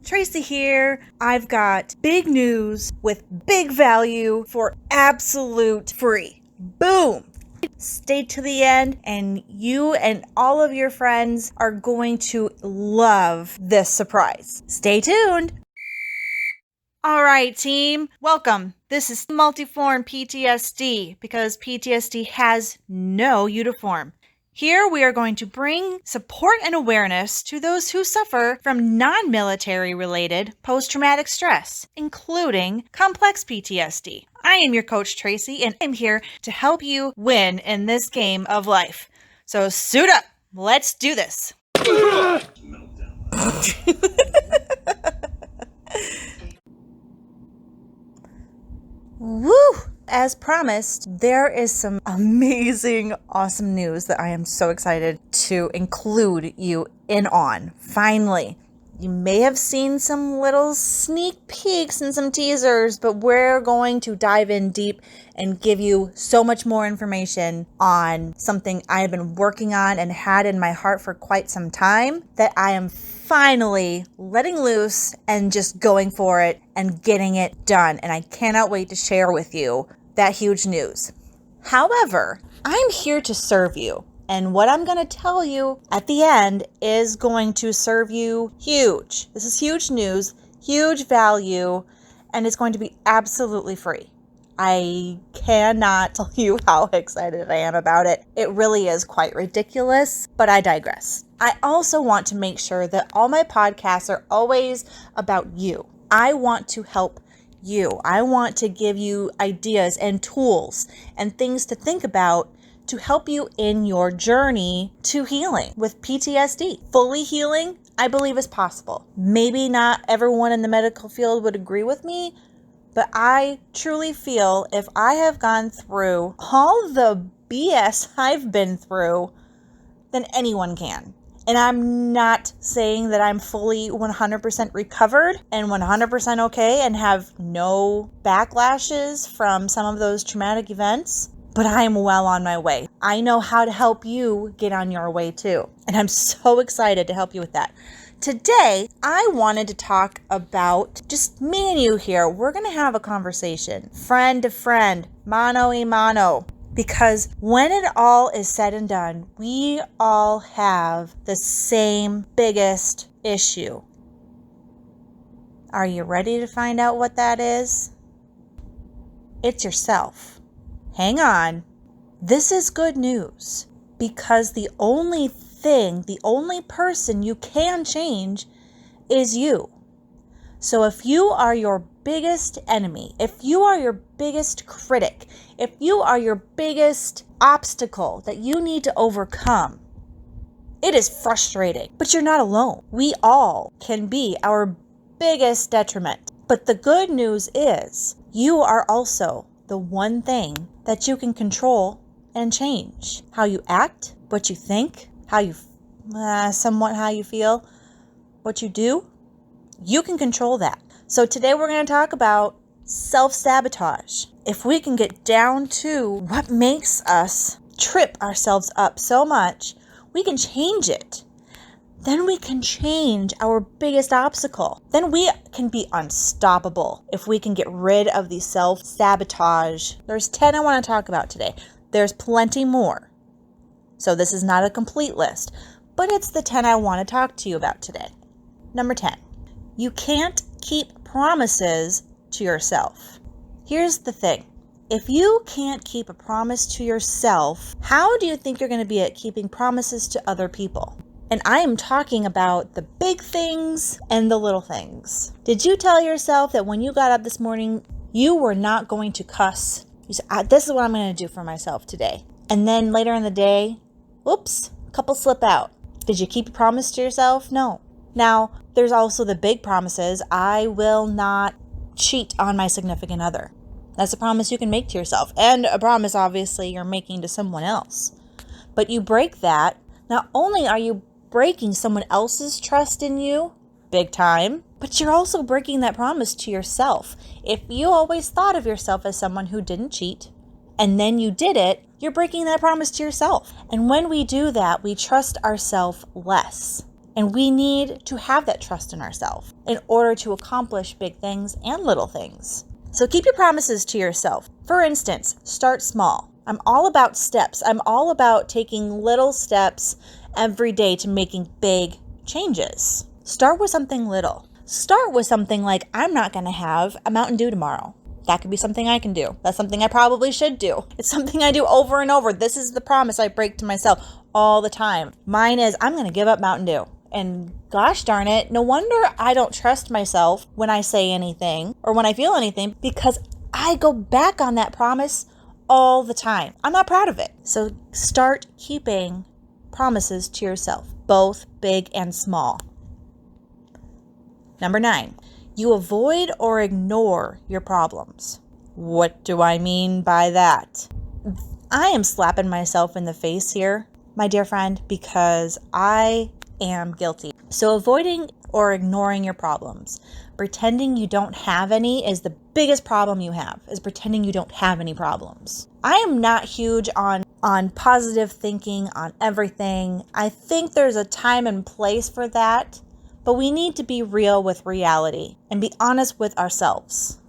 Tracy here. I've got big news with big value for absolute free. Boom! Stay to the end and you and all of your friends are going to love this surprise. Stay tuned. All right, team, welcome. This is Multiform PTSD because PTSD has no uniform. Here we are going to bring support and awareness to those who suffer from non-military related post-traumatic stress, including complex PTSD. I am your coach, Tracy, and I'm here to help you win in this game of life. So suit up. Let's do this. Woo! As promised, there is some amazing, awesome news that I am so excited to include you in on. Finally, you may have seen some little sneak peeks and some teasers, but we're going to dive in deep and give you so much more information on something I have been working on and had in my heart for quite some time that I am finally letting loose and just going for it and getting it done. And I cannot wait to share with you that huge news. However, I'm here to serve you. And what I'm going to tell you at the end is going to serve you huge. This is huge news, huge value, and it's going to be absolutely free. I cannot tell you how excited I am about it. It really is quite ridiculous, but I digress. I also want to make sure that all my podcasts are always about you. I want to help you. I want to give you ideas and tools and things to think about to help you in your journey to healing with PTSD. Fully healing, I believe, is possible. Maybe not everyone in the medical field would agree with me, but I truly feel if I have gone through all the BS I've been through, then anyone can. And I'm not saying that I'm fully 100% recovered and 100% okay and have no backlashes from some of those traumatic events, but I am well on my way. I know how to help you get on your way too. And I'm so excited to help you with that. Today, I wanted to talk about just me and you here. We're going to have a conversation, friend to friend, mano a mano. Because when it all is said and done, we all have the same biggest issue. Are you ready to find out what that is? It's yourself. Hang on. This is good news because the only person you can change is you. So if you are your biggest enemy, if you are your biggest critic, if you are your biggest obstacle that you need to overcome, it is frustrating, but you're not alone. We all can be our biggest detriment. But the good news is you are also the one thing that you can control and change. How you act, what you think, how you feel, what you do. You can control that. So today we're going to talk about self-sabotage. If we can get down to what makes us trip ourselves up so much, we can change it. Then we can change our biggest obstacle. Then we can be unstoppable if we can get rid of the self-sabotage. There's 10 I want to talk about today. There's plenty more. So this is not a complete list, but it's the 10 I want to talk to you about today. Number 10. You can't keep promises to yourself. Here's the thing. If you can't keep a promise to yourself, how do you think you're going to be at keeping promises to other people? And I am talking about the big things and the little things. Did you tell yourself that when you got up this morning, you were not going to cuss? You said, this is what I'm going to do for myself today. And then later in the day, whoops, a couple slip out. Did you keep your promise to yourself? No. Now, there's also the big promises. I will not cheat on my significant other. That's a promise you can make to yourself. And a promise, obviously, you're making to someone else. But you break that. Not only are you breaking someone else's trust in you, big time, but you're also breaking that promise to yourself. If you always thought of yourself as someone who didn't cheat, and then you did it, you're breaking that promise to yourself. And when we do that, we trust ourselves less. And we need to have that trust in ourselves in order to accomplish big things and little things. So keep your promises to yourself. For instance, start small. I'm all about steps. I'm all about taking little steps every day to making big changes. Start with something little. Start with something like, I'm not going to have a Mountain Dew tomorrow. That could be something I can do. That's something I probably should do. It's something I do over and over. This is the promise I break to myself all the time. Mine is, I'm going to give up Mountain Dew. And gosh darn it, no wonder I don't trust myself when I say anything or when I feel anything, because I go back on that promise all the time. I'm not proud of it. So start keeping promises to yourself, both big and small. Number 9, you avoid or ignore your problems. What do I mean by that? I am slapping myself in the face here, my dear friend, because I am guilty. So avoiding or ignoring your problems, pretending you don't have any, is the biggest problem you have, is pretending you don't have any problems. I am not huge on positive thinking on everything. I think there's a time and place for that, but we need to be real with reality and be honest with ourselves,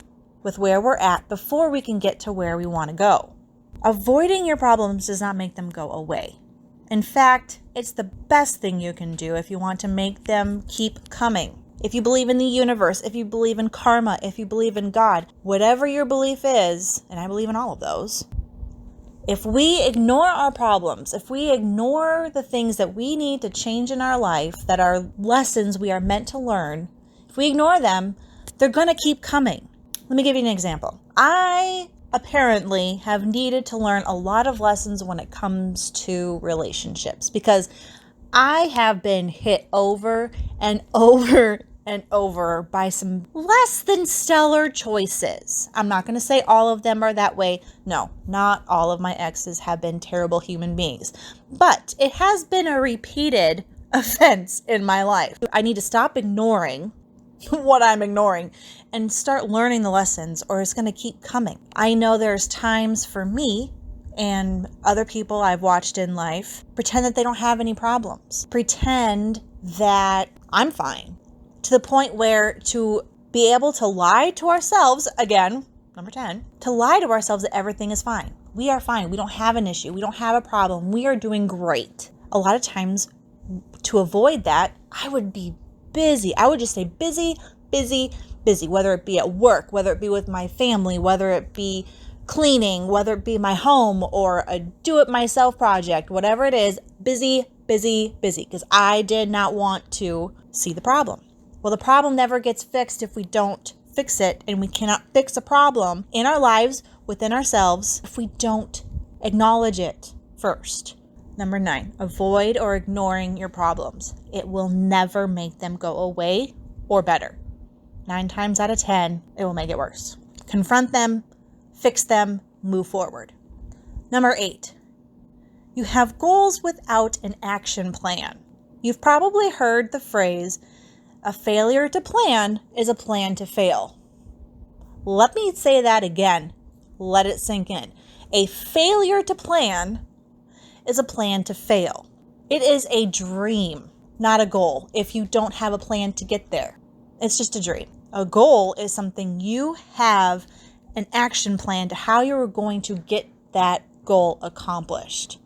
with where we're at before we can get to where we want to go. Avoiding your problems does not make them go away. In fact, it's the best thing you can do if you want to make them keep coming. If you believe in the universe, if you believe in karma, if you believe in God, whatever your belief is, and I believe in all of those, if we ignore our problems, if we ignore the things that we need to change in our life, that are lessons we are meant to learn, if we ignore them, they're going to keep coming. Let me give you an example. I apparently have needed to learn a lot of lessons when it comes to relationships, because I have been hit over and over and over by some less than stellar choices. I'm not going to say all of them are that way. No, not all of my exes have been terrible human beings, but it has been a repeated offense in my life. I need to stop ignoring what I'm ignoring and start learning the lessons, or it's going to keep coming. I know there's times for me and other people I've watched in life pretend that they don't have any problems, pretend that I'm fine, to the point where to be able to lie to ourselves, again, number 10, to lie to ourselves that everything is fine. We are fine. We don't have an issue. We don't have a problem. We are doing great. A lot of times, to avoid that, I would be busy. I would just say busy, busy, busy, whether it be at work, whether it be with my family, whether it be cleaning, whether it be my home or a do-it-myself project, whatever it is, busy, busy, busy, because I did not want to see the problem. Well, the problem never gets fixed if we don't fix it, and we cannot fix a problem in our lives, within ourselves, if we don't acknowledge it first. Number 9, avoid or ignoring your problems. It will never make them go away or better. 9 times out of 10, it will make it worse. Confront them, fix them, move forward. Number 8, you have goals without an action plan. You've probably heard the phrase, a failure to plan is a plan to fail. Let me say that again. Let it sink in. A failure to plan is a plan to fail. It is a dream, not a goal, if you don't have a plan to get there. It's just a dream. A goal is something you have an action plan to how you're going to get that goal accomplished.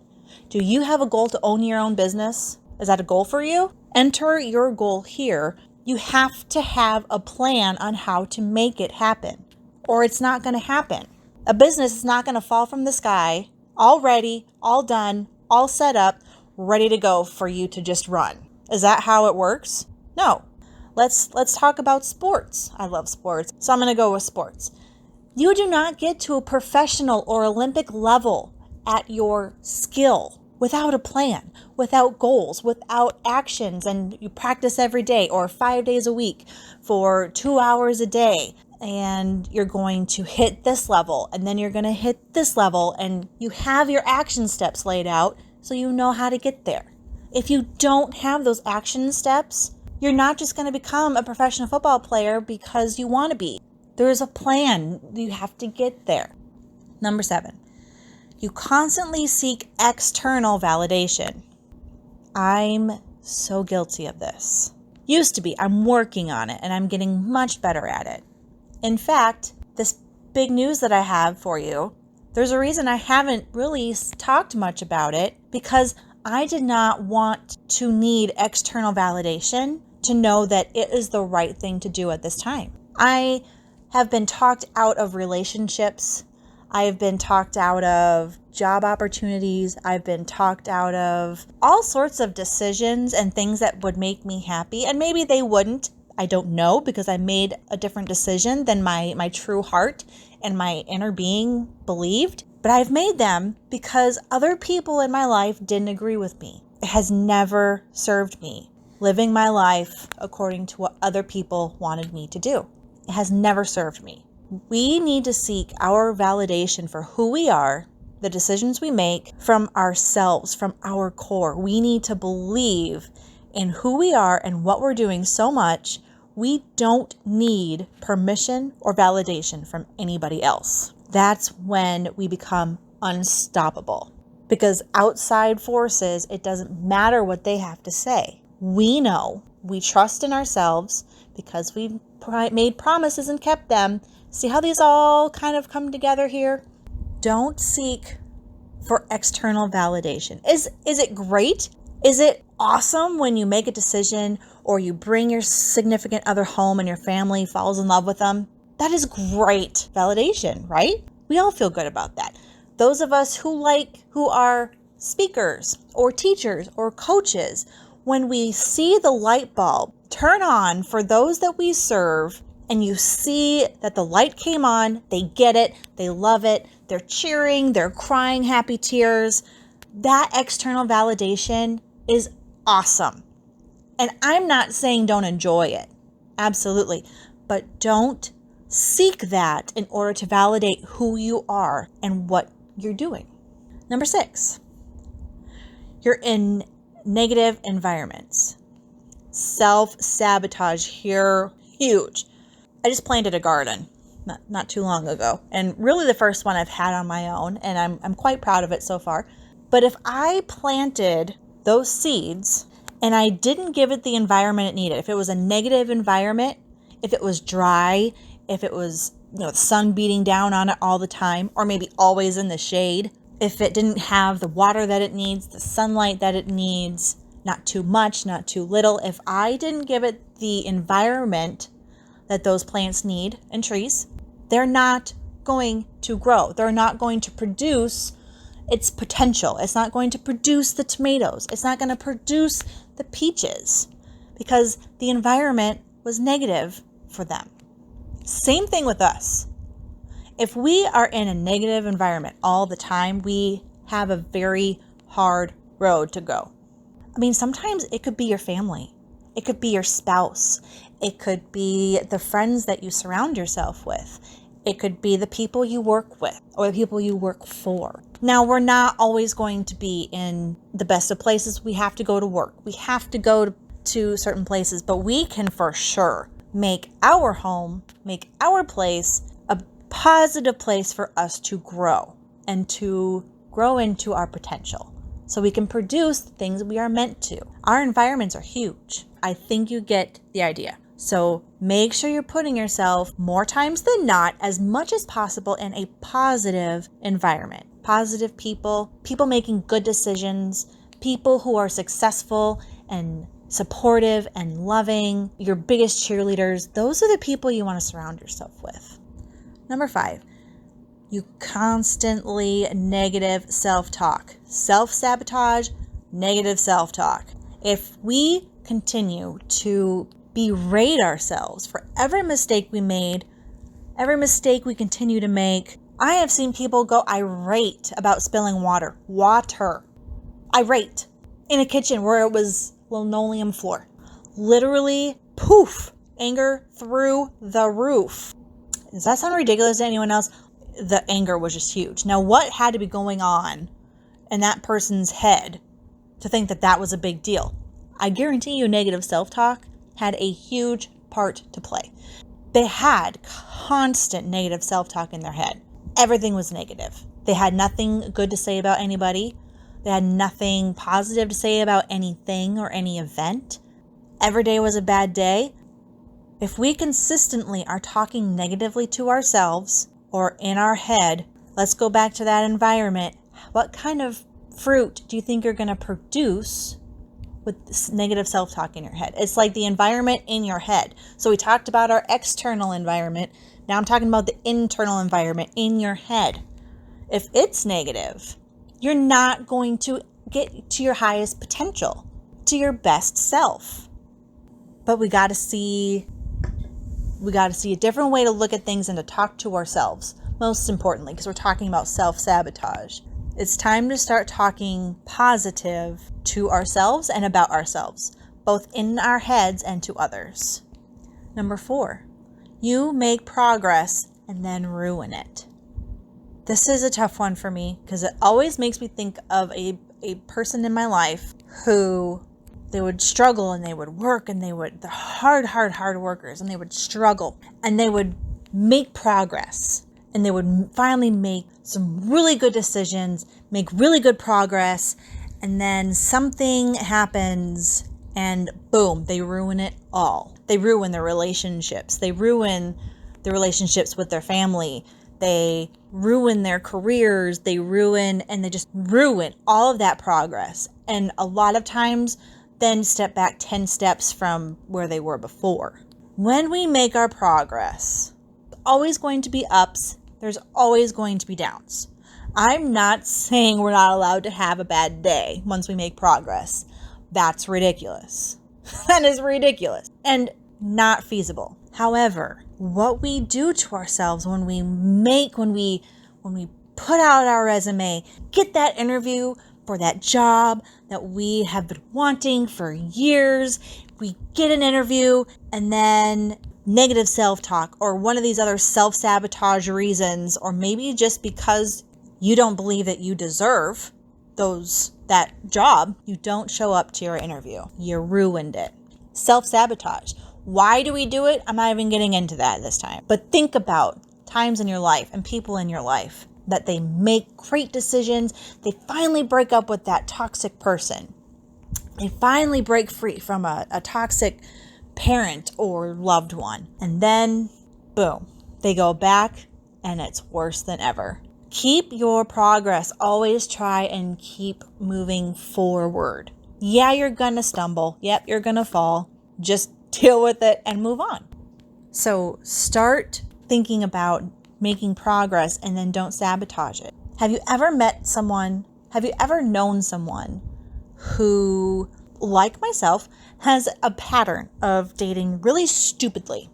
Do you have a goal to own your own business? Is that a goal for you? Enter your goal here. You have to have a plan on how to make it happen, or it's not going to happen. A business is not going to fall from the sky, all ready, all done, all set up, ready to go for you to just run. Is that how it works? No. Let's talk about sports. I love sports, so I'm going to go with sports. You do not get to a professional or Olympic level at your skill without a plan, without goals, without actions, and you practice every day or 5 days a week for 2 hours a day, and you're going to hit this level, and then you're going to hit this level, and you have your action steps laid out so you know how to get there. If you don't have those action steps, you're not just going to become a professional football player because you want to be. There is a plan. You have to get there. Number 7, you constantly seek external validation. I'm So guilty of this. Used to be. I'm working on it and I'm getting much better at it. In fact, this big news that I have for you, there's a reason I haven't really talked much about it, because I did not want to need external validation to know that it is the right thing to do at this time. I have been talked out of relationships. I have been talked out of job opportunities. I've been talked out of all sorts of decisions and things that would make me happy. And maybe they wouldn't. I don't know, because I made a different decision than my true heart and my inner being believed. But I've made them because other people in my life didn't agree with me. It has never served me, living my life according to what other people wanted me to do. It has never served me. We need to seek our validation for who we are, the decisions we make, from ourselves, from our core. We need to believe in who we are and what we're doing so much we don't need permission or validation from anybody else. That's when we become unstoppable, because outside forces, it doesn't matter what they have to say. We know, we trust in ourselves because we've made promises and kept them. See how these all kind of come together here? Don't seek for external validation. Is it great? Is it awesome when you make a decision or you bring your significant other home and your family falls in love with them? That is great validation, right? We all feel good about that. Those of us who are speakers or teachers or coaches, when we see the light bulb turn on for those that we serve, and you see that the light came on, they get it, they love it, they're cheering, they're crying happy tears, that external validation is awesome. And I'm not saying don't enjoy it. Absolutely. But don't seek that in order to validate who you are and what you're doing. Number 6, you're in negative environments. Self sabotage here, huge. I just planted a garden not too long ago, and really the first one I've had on my own, and I'm quite proud of it so far. But if I planted those seeds and I didn't give it the environment it needed, if it was a negative environment, if it was dry, if it was the sun beating down on it all the time, or maybe always in the shade, if it didn't have the water that it needs, the sunlight that it needs, not too much, not too little, if I didn't give it the environment that those plants need and trees, they're not going to grow. They're not going to produce its potential. It's not going to produce the tomatoes. It's not going to produce the peaches because the environment was negative for them. Same thing with us. If we are in a negative environment all the time, we have a very hard road to go. I mean, sometimes it could be your family. It could be your spouse. It could be the friends that you surround yourself with. It could be the people you work with or the people you work for. Now, we're not always going to be in the best of places. We have to go to work. We have to go to certain places, but we can for sure make our home, make our place a positive place for us to grow and to grow into our potential so we can produce the things we are meant to. Our environments are huge. I think you get the idea. So make sure you're putting yourself more times than not, as much as possible, in a positive environment. Positive people making good decisions, people who are successful and supportive and loving, your biggest cheerleaders. Those are the people you want to surround yourself with. Number 5, you constantly negative self-talk. Self-sabotage, negative self-talk. If we continue to berate ourselves for every mistake we made, every mistake we continue to make, I have seen people go irate about spilling water. Irate. In a kitchen where it was linoleum floor. Literally, poof, anger through the roof. Does that sound ridiculous to anyone else? The anger was just huge. Now, what had to be going on in that person's head to think that that was a big deal? I guarantee you negative self-talk had a huge part to play. They had constant negative self-talk in their head. Everything was negative. They had nothing good to say about anybody. They had nothing positive to say about anything or any event. Every day was a bad day. If we consistently are talking negatively to ourselves or in our head, let's go back to that environment. What kind of fruit do you think you're going to produce with this negative self-talk in your head? It's like the environment in your head. So we talked about our external environment. Now I'm talking about the internal environment in your head. If it's negative, you're not going to get to your highest potential, to your best self. But we got to see a different way to look at things and to talk to ourselves. Most importantly, because we're talking about self-sabotage. It's time to start talking positive to ourselves and about ourselves, both in our heads and to others. Number 4, you make progress and then ruin it. This is a tough one for me because it always makes me think of a person in my life who they would struggle and they would work and they're hard workers, and they would struggle and they would make progress and they would finally make some really good decisions, make really good progress, and then something happens and boom, they ruin it all. They ruin their relationships. They ruin their relationships with their family. They ruin their careers. They just ruin all of that progress. And a lot of times then step back 10 steps from where they were before. When we make our progress, there's always going to be ups. There's always going to be downs. I'm not saying we're not allowed to have a bad day once we make progress. That's ridiculous. That is ridiculous and not feasible. However, what we do to ourselves when we put out our resume, get that interview for that job that we have been wanting for years, we get an interview and then negative self-talk or one of these other self-sabotage reasons, or maybe just because you don't believe that you deserve that job, you don't show up to your interview. You ruined it. Self-sabotage. Why do we do it? I'm not even getting into that this time. But think about times in your life and people in your life that they make great decisions. They finally break up with that toxic person. They finally break free from a toxic parent or loved one. And then, boom, they go back and it's worse than ever. Keep your progress. Always try and keep moving forward. Yeah, you're going to stumble. Yep, you're going to fall. Just deal with it and move on. So start thinking about making progress and then don't sabotage it. Have you ever known someone who, like myself, has a pattern of dating really stupidly?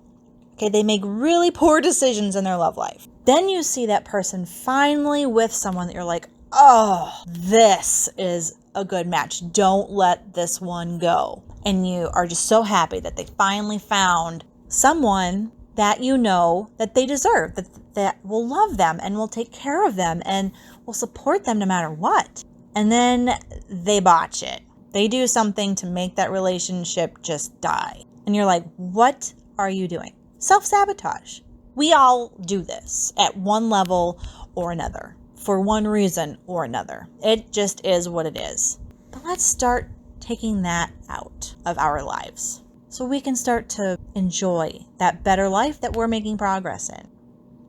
Okay, they make really poor decisions in their love life. Then you see that person finally with someone that you're like, oh, this is a good match. Don't let this one go. And you are just so happy that they finally found someone that you know that they deserve, that will love them and will take care of them and will support them no matter what. And then they botch it. They do something to make that relationship just die. And you're like, what are you doing? Self-sabotage. We all do this at one level or another, for one reason or another. It just is what it is. But let's start taking that out of our lives so we can start to enjoy that better life that we're making progress in.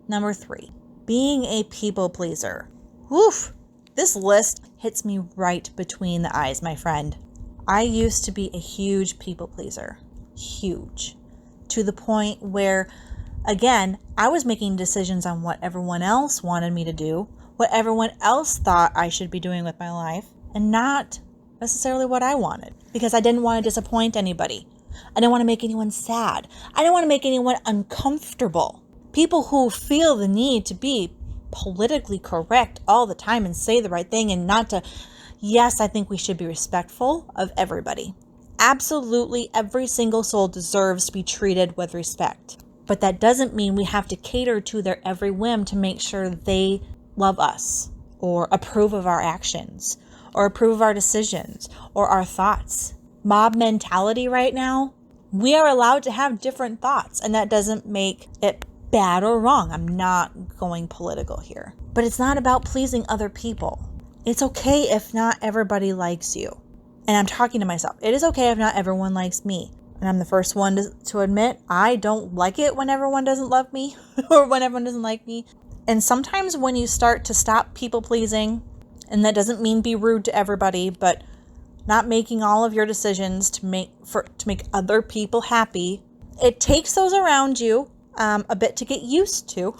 Number 3, being a people pleaser. Woof! This list hits me right between the eyes, my friend. I used to be a huge people pleaser. Huge. To the point where, again, I was making decisions on what everyone else wanted me to do, what everyone else thought I should be doing with my life, and not necessarily what I wanted, because I didn't want to disappoint anybody. I didn't want to make anyone sad. I didn't want to make anyone uncomfortable. People who feel the need to be politically correct all the time and say the right thing and not to, yes, I think we should be respectful of everybody. Absolutely every single soul deserves to be treated with respect. But that doesn't mean we have to cater to their every whim to make sure they love us or approve of our actions or approve of our decisions or our thoughts. Mob mentality right now, we are allowed to have different thoughts, and that doesn't make it bad or wrong. I'm not going political here. But it's not about pleasing other people. It's okay if not everybody likes you. And I'm talking to myself. It is okay if not everyone likes me. And I'm the first one to admit I don't like it when everyone doesn't love me or when everyone doesn't like me. And sometimes when you start to stop people pleasing, and that doesn't mean be rude to everybody, but not making all of your decisions to make other people happy, it takes those around you a bit to get used to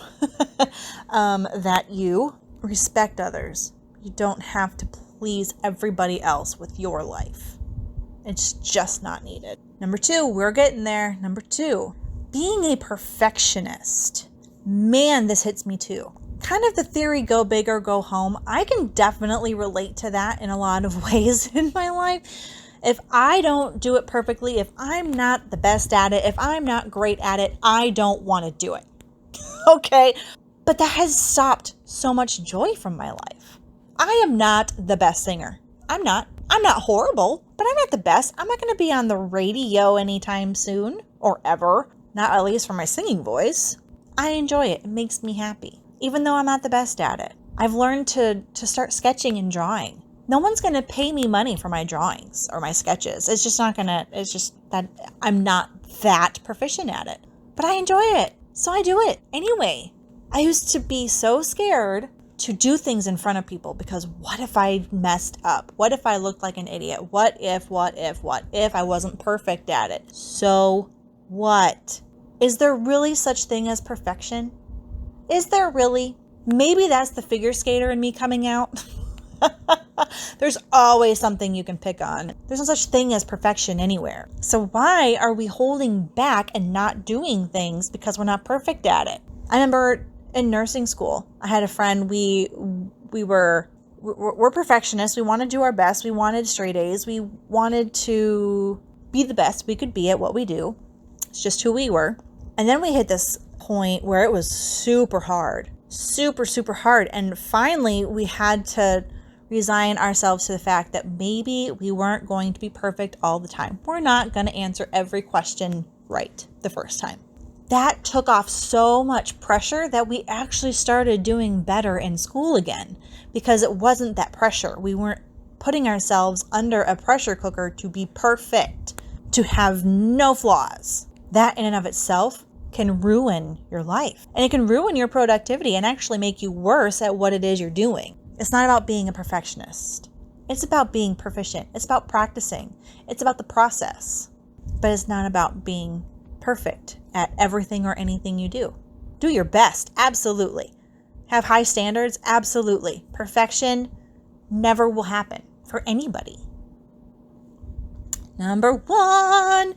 that you respect others. You don't have to please everybody else with your life. It's just not needed. Number 2, we're getting there. Number 2, being a perfectionist. Man, this hits me too. Kind of the theory, go big or go home. I can definitely relate to that in a lot of ways in my life. If I don't do it perfectly, if I'm not the best at it, if I'm not great at it, I don't want to do it. Okay? But that has stopped so much joy from my life. I am not the best singer. I'm not horrible, but I'm not the best. I'm not going to be on the radio anytime soon or ever. Not at least for my singing voice. I enjoy it. It makes me happy, even though I'm not the best at it. I've learned to start sketching and drawing. No one's going to pay me money for my drawings or my sketches. It's just that I'm not that proficient at it, but I enjoy it. So I do it anyway. I used to be so scared to do things in front of people because what if I messed up? What if I looked like an idiot? What if I wasn't perfect at it? So what? Is there really such thing as perfection? Is there really? Maybe that's the figure skater in me coming out. There's always something you can pick on. There's no such thing as perfection anywhere. So why are we holding back and not doing things because we're not perfect at it? I remember in nursing school, I had a friend, we're perfectionists. We want to do our best. We wanted straight A's. We wanted to be the best we could be at what we do. It's just who we were. And then we hit this point where it was super hard. Super, super hard. And finally, we had to resign ourselves to the fact that maybe we weren't going to be perfect all the time. We're not going to answer every question right the first time. That took off so much pressure that we actually started doing better in school again because it wasn't that pressure. We weren't putting ourselves under a pressure cooker to be perfect, to have no flaws. That in and of itself can ruin your life, and it can ruin your productivity and actually make you worse at what it is you're doing. It's not about being a perfectionist. It's about being proficient. It's about practicing. It's about the process, but it's not about being perfect at everything or anything you do. Do your best. Absolutely. Have high standards. Absolutely. Perfection never will happen for anybody. Number one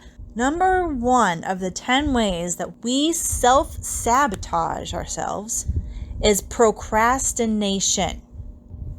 of the 10 ways that we self-sabotage ourselves is procrastination.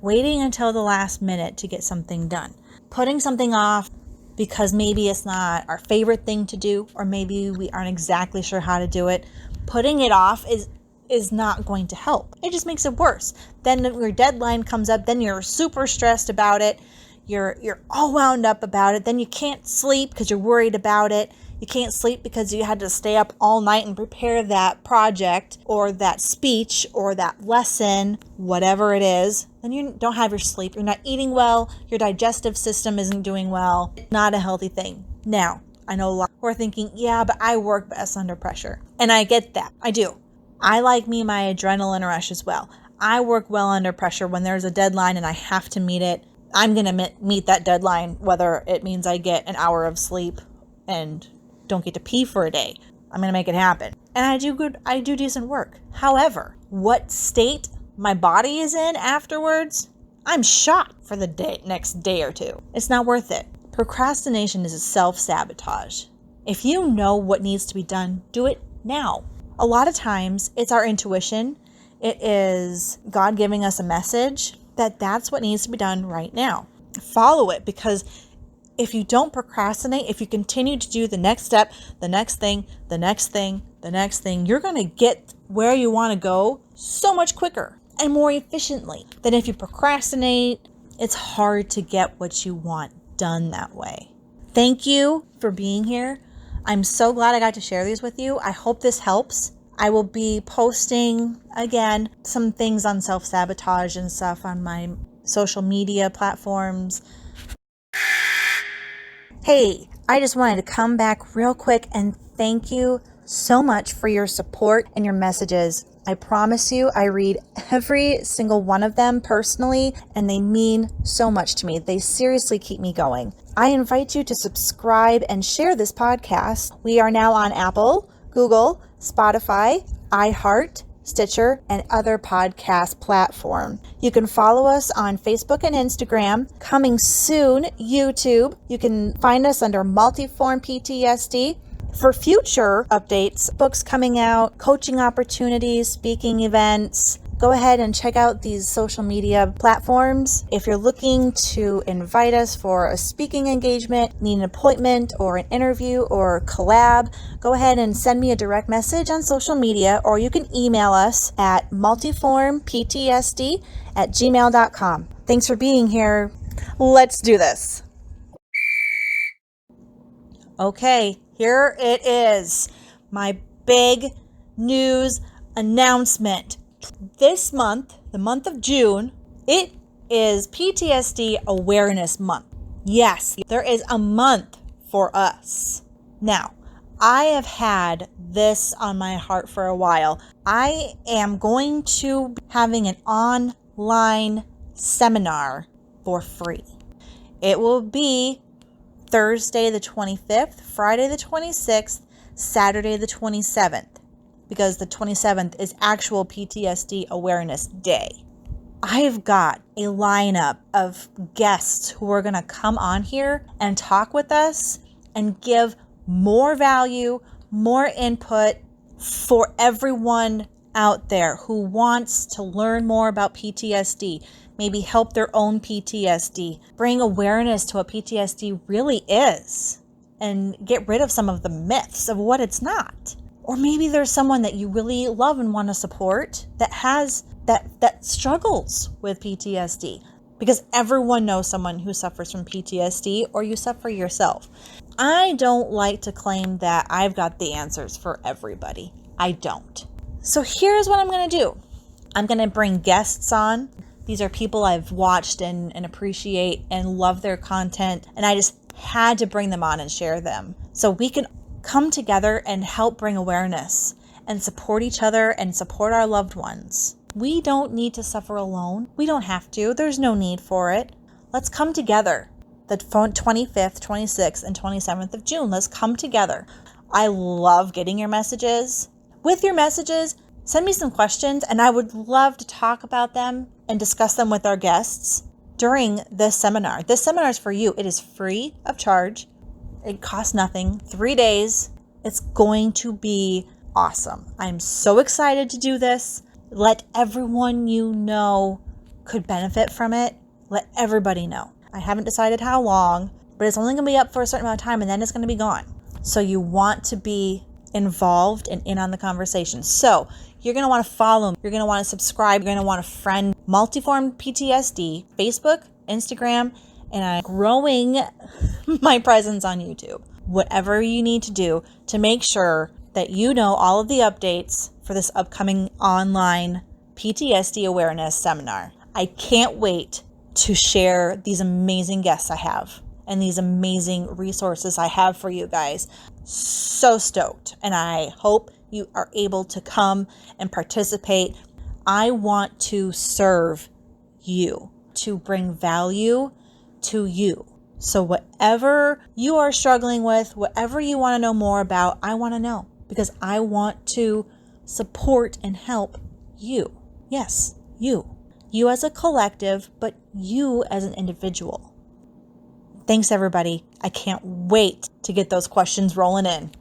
Waiting until the last minute to get something done. Putting something off because maybe it's not our favorite thing to do, or maybe we aren't exactly sure how to do it. Putting it off is not going to help. It just makes it worse. Then your deadline comes up, then you're super stressed about it. You're all wound up about it. Then you can't sleep because you're worried about it. You can't sleep because you had to stay up all night and prepare that project or that speech or that lesson, whatever it is. Then you don't have your sleep. You're not eating well. Your digestive system isn't doing well. Not a healthy thing. Now, I know a lot who are thinking, yeah, but I work best under pressure. And I get that. I do. I like my adrenaline rush as well. I work well under pressure when there's a deadline and I have to meet it. I'm going to meet that deadline, whether it means I get an hour of sleep and don't get to pee for a day. I'm going to make it happen. And I do decent work. However, what state my body is in afterwards, I'm shot for the next day or two. It's not worth it. Procrastination is a self-sabotage. If you know what needs to be done, do it now. A lot of times it's our intuition. It is God giving us a message that's what needs to be done right now. Follow it, because if you don't procrastinate, if you continue to do the next step, the next thing, you're going to get where you want to go so much quicker and more efficiently than if you procrastinate. It's hard to get what you want done that way. Thank you for being here. I'm so glad I got to share these with you. I hope this helps. I will be posting, again, some things on self-sabotage and stuff on my social media platforms. Hey, I just wanted to come back real quick and thank you so much for your support and your messages. I promise you, I read every single one of them personally, and they mean so much to me. They seriously keep me going. I invite you to subscribe and share this podcast. We are now on Apple, Google, Spotify, iHeart, Stitcher, and other podcast platform. You can follow us on Facebook and Instagram. Coming soon, YouTube. You can find us under Multiform PTSD. For future updates, books coming out, coaching opportunities, speaking events, go ahead and check out these social media platforms. If you're looking to invite us for a speaking engagement, need an appointment or an interview or collab, go ahead and send me a direct message on social media, or you can email us at multiformptsd@gmail.com. Thanks for being here. Let's do this. Okay, here it is. My big news announcement. This month, the month of June, it is PTSD Awareness Month. Yes, there is a month for us. Now, I have had this on my heart for a while. I am going to be having an online seminar for free. It will be Thursday the 25th, Friday the 26th, Saturday the 27th, because the 27th is actual PTSD Awareness Day. I've got a lineup of guests who are going to come on here and talk with us and give more value, more input for everyone out there who wants to learn more about PTSD, maybe help their own PTSD, bring awareness to what PTSD really is, and get rid of some of the myths of what it's not. Or maybe there's someone that you really love and want to support that struggles with PTSD, because everyone knows someone who suffers from PTSD, or you suffer yourself. I don't like to claim that I've got the answers for everybody. I don't. So here's what I'm going to do. I'm going to bring guests on. These are people I've watched and appreciate and love their content, and I just had to bring them on and share them so we can come together and help bring awareness and support each other and support our loved ones. We don't need to suffer alone. We don't have to. There's no need for it. Let's come together. The 25th, 26th, and 27th of June. Let's come together. I love getting your messages. With your messages, send me some questions, and I would love to talk about them and discuss them with our guests during this seminar. This seminar is for you. It is free of charge. It costs nothing. 3 days. It's going to be awesome. I'm so excited to do this. Let everyone you know could benefit from it. Let everybody know. I haven't decided how long, but it's only going to be up for a certain amount of time, and then it's going to be gone. So you want to be involved and in on the conversation. So you're going to want to follow me. You're going to want to subscribe. You're going to want to friend Multiform PTSD, Facebook, Instagram, and I'm growing my presence on YouTube. Whatever you need to do to make sure that you know all of the updates for this upcoming online PTSD awareness seminar. I can't wait to share these amazing guests I have and these amazing resources I have for you guys. So stoked. And I hope you are able to come and participate. I want to serve you, to bring value to you. So whatever you are struggling with, whatever you want to know more about, I want to know, because I want to support and help you. Yes, you. You as a collective, but you as an individual. Thanks, everybody. I can't wait to get those questions rolling in.